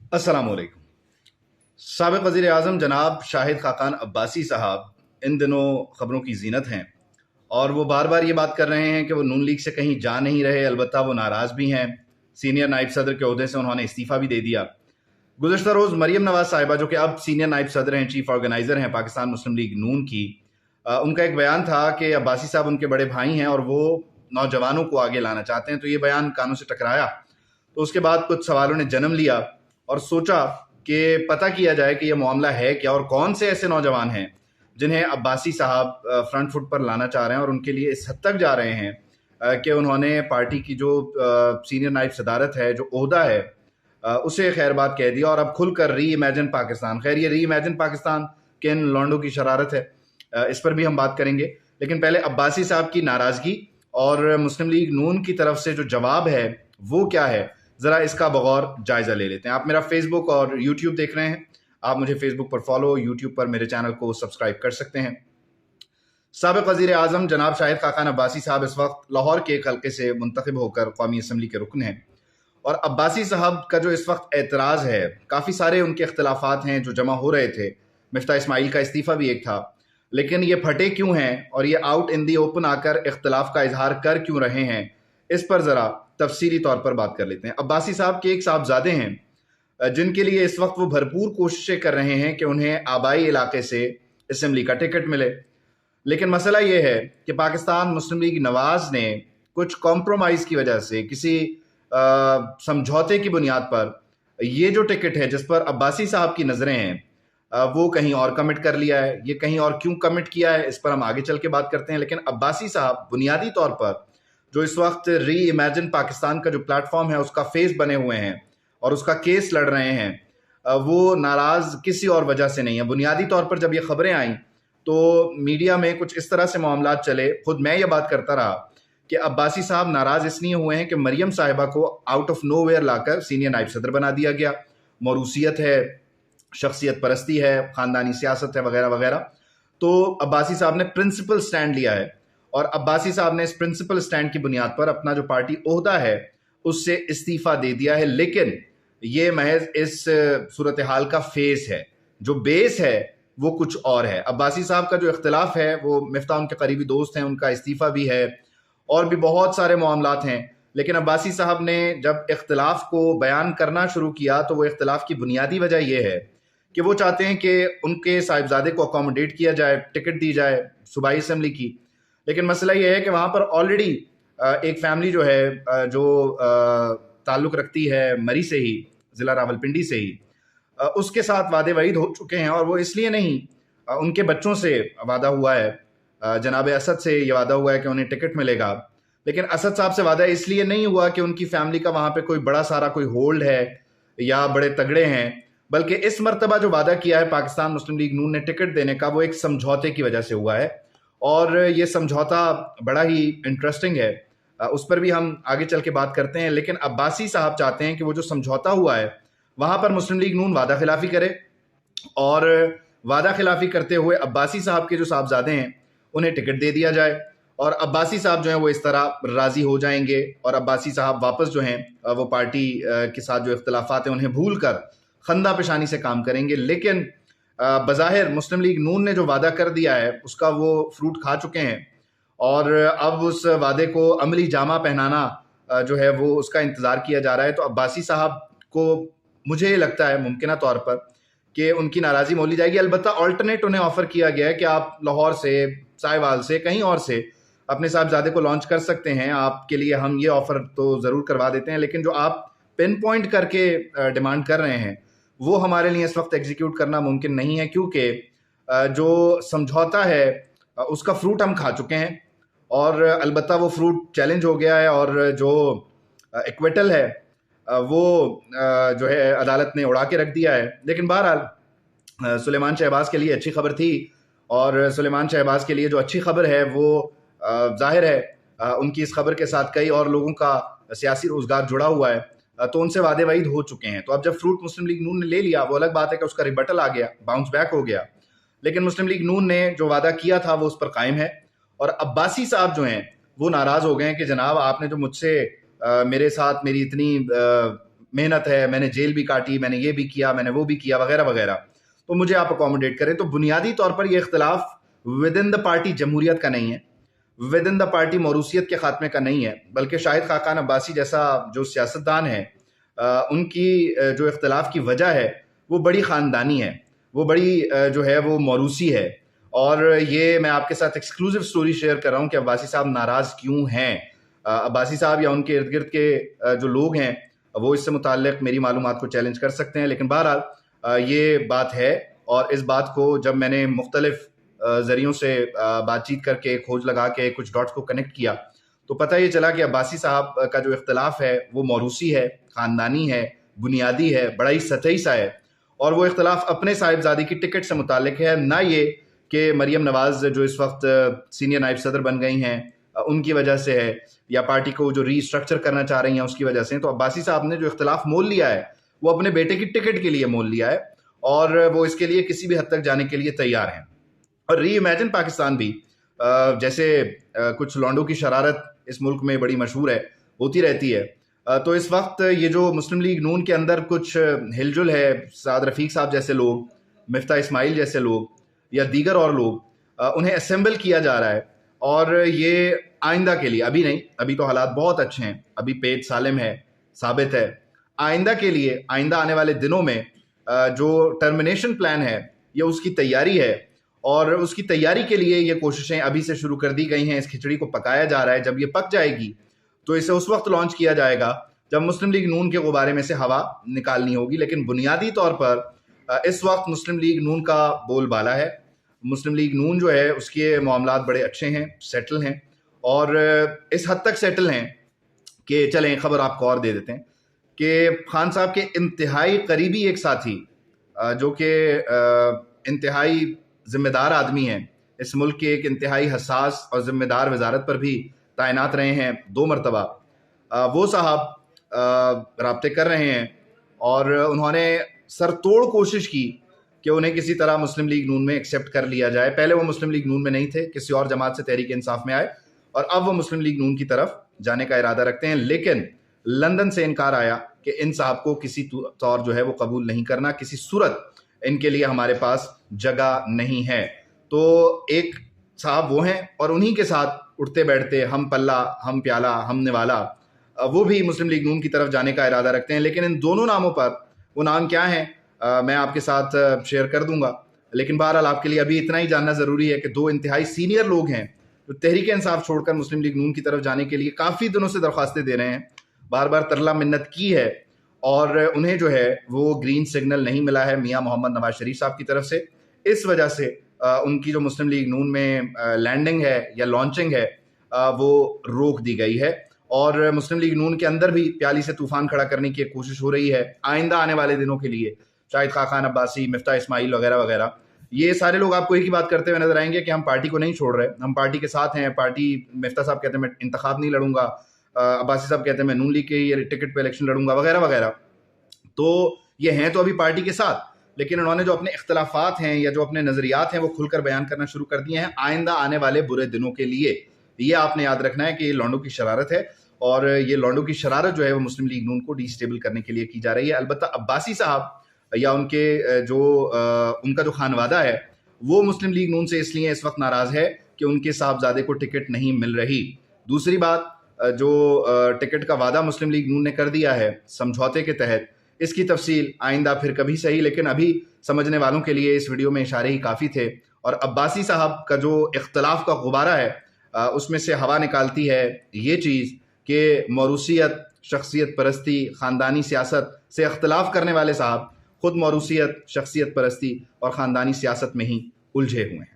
अस्सलाम वालेकुम। साबिक़ वज़ीर आज़म जनाब शाहिद खाकान अब्बासी साहब इन दिनों ख़बरों की ज़ीनत हैं और वो बार बार ये बात कर रहे हैं कि वो नून लीग से कहीं जा नहीं रहे, अलबत्ता वो नाराज़ भी हैं। सीनियर नायब सदर के ओहदे से उन्होंने इस्तीफ़ा भी दे दिया। गुज़श्ता रोज़ मरियम नवाज़ साहिबा, जो कि अब सीनियर नायब सदर हैं, चीफ़ ऑर्गेनाइज़र हैं पाकिस्तान मुस्लिम लीग नून की, उनका एक बयान था कि अब्बासी साहब उनके बड़े भाई हैं और वो नौजवानों को आगे लाना चाहते हैं। तो ये बयान कानों से टकराया, तो उसके बाद कुछ सवालों ने जन्म लिया और सोचा कि पता किया जाए कि यह मामला है क्या और कौन से ऐसे नौजवान हैं जिन्हें अब्बासी साहब फ्रंट फुट पर लाना चाह रहे हैं और उनके लिए इस हद तक जा रहे हैं कि उन्होंने पार्टी की जो सीनियर नायब सदारत है, जो ओहदा है, उसे खैरबाद कह दिया और अब खुलकर री इमेजिन पाकिस्तान। खैर, ये री इमेजिन पाकिस्तान किन लॉन्डो की शरारत है, इस पर भी हम बात करेंगे। लेकिन पहले अब्बासी साहब की नाराज़गी और मुस्लिम लीग नून की तरफ से जो जवाब है वो क्या है, ज़रा इसका बगौर जायज़ा ले लेते हैं। आप मेरा फेसबुक और यूट्यूब देख रहे हैं, आप मुझे फेसबुक पर फॉलो, यूट्यूब पर मेरे चैनल को सब्सक्राइब कर सकते हैं। साबिक़ वज़ीर आज़म जनाब शाहिद खाकान अब्बासी साहब इस वक्त लाहौर के एक हल्के से मुंतखब होकर कौमी असम्बली के रुकन हैं और अब्बासी साहब का जो इस वक्त एतराज़ है, काफ़ी सारे उनके इख्तलाफात हैं जो जमा हो रहे थे। मिफ्ता इस्माइल का इस्तीफ़ा भी एक था, लेकिन ये फटे क्यों हैं और ये आउट इन दी ओपन आकर इख्तलाफ का इजहार कर क्यों रहे हैं, इस पर ज़रा तफसीली तौर पर बात कर लेते हैं। अब्बासी साहब के एक साहबजादे हैं जिनके लिए इस वक्त वो भरपूर कोशिशें कर रहे हैं कि उन्हें आबाई इलाके से असम्बली का टिकट मिले। लेकिन मसला ये है कि पाकिस्तान मुस्लिम लीग नवाज़ ने कुछ कॉम्प्रोमाइज़ की वजह से, किसी समझौते की बुनियाद पर, ये जो टिकट है जिस पर अब्बासी साहब की नज़रें हैं, वो कहीं और कमिट कर लिया है। ये कहीं और क्यों कमिट किया है, इस पर हम आगे चल के बात करते हैं। लेकिन अब्बासी साहब बुनियादी तौर पर जो इस वक्त री इमेजिन पाकिस्तान का जो प्लेटफॉर्म है उसका फेस बने हुए हैं और उसका केस लड़ रहे हैं, वो नाराज़ किसी और वजह से नहीं है। बुनियादी तौर पर जब ये खबरें आईं तो मीडिया में कुछ इस तरह से मामलात चले, खुद मैं ये बात करता रहा कि अब्बासी साहब नाराज़ इसलिए हुए हैं कि मरियम साहिबा को out of nowhere locker senior नायब सदर बना दिया गया। मौरूसियत है, शख्सियत परस्ती है, ख़ानदानी सियासत है, वगैरह वगैरह। तो अब्बासी साहब ने प्रिंसिपल स्टैंड लिया है और अब्बासी साहब ने इस प्रिंसिपल स्टैंड की बुनियाद पर अपना जो पार्टी ओहदा है उससे इस्तीफ़ा दे दिया है। लेकिन ये महज इस सूरत हाल का फेस है, जो बेस है वो कुछ और है। अब्बासी साहब का जो इख्तलाफ है वो मिफ्ता उनके करीबी दोस्त हैं, उनका इस्तीफ़ा भी है और भी बहुत सारे मामलात हैं। लेकिन अब्बासी साहब ने जब इख्तलाफ को बयान करना शुरू किया तो वो इख्तलाफ की बुनियादी वजह यह है कि वो चाहते हैं कि उनके साहिबजादे को अकोमोडेट किया जाए, टिकट दी जाए सूबाई असम्बली की। लेकिन मसला ये है कि वहाँ पर ऑलरेडी एक फैमिली जो है, जो ताल्लुक़ रखती है मरी से ही, ज़िला रावलपिंडी से ही, उसके साथ वादे वईद हो चुके हैं और वो इसलिए नहीं, उनके बच्चों से वादा हुआ है, जनाब असद से ये वादा हुआ है कि उन्हें टिकट मिलेगा। लेकिन असद साहब से वादा इसलिए नहीं हुआ कि उनकी फैमिली का वहाँ पे कोई बड़ा सारा कोई होल्ड है या बड़े तगड़े हैं, बल्कि इस मर्तबा जो वादा किया है पाकिस्तान मुस्लिम लीग नून ने टिकट देने का, वो एक समझौते की वजह से हुआ है और ये समझौता बड़ा ही इंटरेस्टिंग है। उस पर भी हम आगे चल के बात करते हैं। लेकिन अब्बासी साहब चाहते हैं कि वो जो समझौता हुआ है वहाँ पर मुस्लिम लीग नून वादा खिलाफी करे और वादा खिलाफी करते हुए अब्बासी साहब के जो साहबजादे हैं उन्हें टिकट दे दिया जाए और अब्बासी साहब जो हैं वो इस तरह राज़ी हो जाएंगे और अब्बासी साहब वापस जो हैं वो पार्टी के साथ जो इख्तलाफात हैं उन्हें भूल कर खंदा पेशानी से काम करेंगे। लेकिन बज़ाहिर मुस्लिम लीग नून ने जो वादा कर दिया है उसका वो फ्रूट खा चुके हैं और अब उस वादे को अमली जामा पहनाना जो है वो उसका इंतज़ार किया जा रहा है। तो अब्बासी साहब को मुझे लगता है मुमकिन तौर पर कि उनकी नाराज़ी मोली जाएगी। अलबत्ता अल्टरनेट उन्हें ऑफ़र किया गया है कि आप लाहौर से, साहिवाल से, कहीं और से अपने साहबजादे को लॉन्च कर सकते हैं, आपके लिए हम ये ऑफ़र तो ज़रूर करवा देते हैं। लेकिन जो आप पिन पॉइंट करके डिमांड कर रहे हैं वो हमारे लिए इस वक्त एग्जीक्यूट करना मुमकिन नहीं है, क्योंकि जो समझौता है उसका फ्रूट हम खा चुके हैं और अलबत्ता वो फ्रूट चैलेंज हो गया है और जो इक्विटल है वो जो है अदालत ने उड़ा के रख दिया है। लेकिन बहरहाल सुलेमान शहबाज के लिए अच्छी खबर थी और सुलेमान शहबाज के लिए जो अच्छी खबर है वो ज़ाहिर है उनकी इस खबर के साथ कई और लोगों का सियासी रोज़गार जुड़ा हुआ है, तो उनसे वादे वईद हो चुके हैं। तो अब जब फ्रूट मुस्लिम लीग नून ने ले लिया, वो अलग बात है कि उसका रिबटल आ गया, बाउंस बैक हो गया। लेकिन मुस्लिम लीग नून ने जो वादा किया था वो उस पर कायम है और अब्बासी साहब जो हैं वो नाराज़ हो गए हैं कि जनाब आपने जो मुझसे मेरे साथ मेरी इतनी محنت ہے, میں نے جیل بھی کاٹی, میں نے یہ بھی کیا, میں نے وہ بھی کیا وغیرہ وغیرہ, تو مجھے آپ اکوموڈیٹ کریں. تو بنیادی طور پر یہ اختلاف ود ان دا پارٹی جمہوریت کا نہیں ہے, ود ان دا پارٹی موروثیت کے خاتمے کا نہیں ہے, بلکہ شاہد خاقان عباسی جیسا جو سیاستدان ہے ان کی جو اختلاف کی وجہ ہے وہ بڑی خاندانی ہے, وہ بڑی جو ہے وہ موروثی ہے. اور یہ میں آپ کے ساتھ ایکسکلوزیو سٹوری شیئر کر رہا ہوں کہ عباسی صاحب ناراض کیوں ہیں. عباسی صاحب یا ان کے ارد گرد کے جو لوگ ہیں وہ اس سے متعلق میری معلومات کو چیلنج کر سکتے ہیں, لیکن بہرحال یہ بات ہے. اور اس بات کو جب میں نے مختلف ذریعوں سے بات چیت کر کے, کھوج لگا کے کچھ ڈاٹس کو کنیکٹ کیا, تو پتہ یہ چلا کہ عباسی صاحب کا جو اختلاف ہے وہ موروثی ہے, خاندانی ہے, بنیادی ہے, بڑا ہی سطحی سا ہے. اور وہ اختلاف اپنے صاحبزادی کی ٹکٹ سے متعلق ہے, نہ یہ کہ مریم نواز جو اس وقت سینئر نائب صدر بن گئی ہیں ان کی وجہ سے ہے, یا پارٹی کو جو ری اسٹرکچر کرنا چاہ رہی ہیں اس کی وجہ سے. تو عباسی صاحب نے جو اختلاف مول لیا ہے وہ اپنے بیٹے کی ٹکٹ کے لیے مول لیا ہے, اور وہ اس کے لیے کسی بھی حد تک جانے کے لیے تیار ہیں. اور ری امیجن پاکستان بھی جیسے کچھ لانڈوں کی شرارت اس ملک میں بڑی مشہور ہے, ہوتی رہتی ہے. تو اس وقت یہ جو مسلم لیگ نون کے اندر کچھ ہل جل ہے, سعد رفیق صاحب جیسے لوگ, مفتاح اسماعیل جیسے لوگ یا دیگر اور لوگ, انہیں اسمبل کیا جا رہا ہے. اور یہ آئندہ کے لیے, ابھی نہیں, ابھی تو حالات بہت اچھے ہیں, ابھی پیٹ سالم ہے, ثابت ہے. آئندہ کے لیے, آئندہ آنے والے دنوں میں جو ٹرمینیشن پلان ہے یہ اس کی تیاری ہے, اور اس کی تیاری کے لیے یہ کوششیں ابھی سے شروع کر دی گئی ہیں. اس کھچڑی کو پکایا جا رہا ہے. جب یہ پک جائے گی تو اسے اس وقت لانچ کیا جائے گا جب مسلم لیگ نون کے غبارے میں سے ہوا نکالنی ہوگی. لیکن بنیادی طور پر اس وقت مسلم لیگ نون کا بول بالا ہے. مسلم لیگ نون جو ہے اس کے معاملات بڑے اچھے ہیں, سیٹل ہیں, اور اس حد تک سیٹل ہیں کہ چلیں خبر آپ کو اور دے دیتے ہیں کہ خان صاحب کے انتہائی قریبی ایک ساتھی جو کہ انتہائی ذمہ دار آدمی ہیں, اس ملک کے ایک انتہائی حساس اور ذمہ دار وزارت پر بھی تعینات رہے ہیں 2 مرتبہ, وہ صاحب رابطے کر رہے ہیں, اور انہوں نے سر توڑ کوشش کی کہ انہیں کسی طرح مسلم لیگ نون میں ایکسیپٹ کر لیا جائے. پہلے وہ مسلم لیگ نون میں نہیں تھے, کسی اور جماعت سے تحریک انصاف میں آئے, اور اب وہ مسلم لیگ نون کی طرف جانے کا ارادہ رکھتے ہیں. لیکن لندن سے انکار آیا کہ ان صاحب کو کسی طور جو ہے وہ قبول نہیں کرنا, کسی صورت ان کے لیے ہمارے پاس جگہ نہیں ہے. تو ایک صاحب وہ ہیں, اور انہی کے ساتھ اٹھتے بیٹھتے ہم پلہ, ہم پیالہ, ہم نوالا, وہ بھی مسلم لیگ نون کی طرف جانے کا ارادہ رکھتے ہیں. لیکن ان دونوں ناموں پر, وہ نام کیا ہیں میں آپ کے ساتھ شیئر کر دوں گا, لیکن بہرحال آپ کے لیے ابھی اتنا ہی جاننا ضروری ہے کہ 2 انتہائی سینئر لوگ ہیں جو تحریک انصاف چھوڑ کر مسلم لیگ نون کی طرف جانے کے لیے کافی دنوں سے درخواستیں دے رہے ہیں, بار بار ترلا منت کی ہے, اور انہیں جو ہے وہ گرین سگنل نہیں ملا ہے میاں محمد نواز شریف صاحب کی طرف سے. اس وجہ سے ان کی جو مسلم لیگ نون میں لینڈنگ ہے یا لانچنگ ہے وہ روک دی گئی ہے, اور مسلم لیگ نون کے اندر بھی پیالی سے طوفان کھڑا کرنے کی ایک کوشش ہو رہی ہے آئندہ آنے والے دنوں کے لیے. شاہد خاقان عباسی, مفتاح اسماعیل وغیرہ وغیرہ, یہ سارے لوگ آپ کو ایک ہی بات کرتے ہوئے نظر آئیں گے کہ ہم پارٹی کو نہیں چھوڑ رہے, ہم پارٹی کے ساتھ ہیں. پارٹی, مفتاح صاحب کہتے ہیں میں انتخاب نہیں لڑوں گا, عباسی صاحب کہتے ہیں میں نون لیگ کے ٹکٹ پہ الیکشن لڑوں گا وغیرہ وغیرہ. تو یہ ہیں تو ابھی پارٹی کے ساتھ, لیکن انہوں نے جو اپنے اختلافات ہیں یا جو اپنے نظریات ہیں وہ کھل کر بیان کرنا شروع کر دیے ہیں آئندہ آنے والے برے دنوں کے لیے. یہ آپ نے یاد رکھنا ہے کہ یہ لانڈوں کی شرارت ہے, اور یہ لانڈوں کی شرارت جو ہے وہ مسلم لیگ نون کو ڈی اسٹیبل کرنے کے لیے کی جا رہی ہے. البتہ عباسی صاحب یا ان کے ان کا جو خانوادہ ہے وہ مسلم لیگ نون سے اس لیے اس وقت ناراض ہے کہ ان کے صاحبزادے کو ٹکٹ نہیں مل رہی. دوسری بات, جو ٹکٹ کا وعدہ مسلم لیگ نون نے کر دیا ہے سمجھوتے کے تحت, اس کی تفصیل آئندہ پھر کبھی صحیح, لیکن ابھی سمجھنے والوں کے لیے اس ویڈیو میں اشارے ہی کافی تھے. اور عباسی صاحب کا جو اختلاف کا غبارہ ہے اس میں سے ہوا نکالتی ہے یہ چیز کہ موروثیت, شخصیت پرستی, خاندانی سیاست سے اختلاف کرنے والے صاحب خود موروثیت, شخصیت پرستی اور خاندانی سیاست میں ہی الجھے ہوئے ہیں.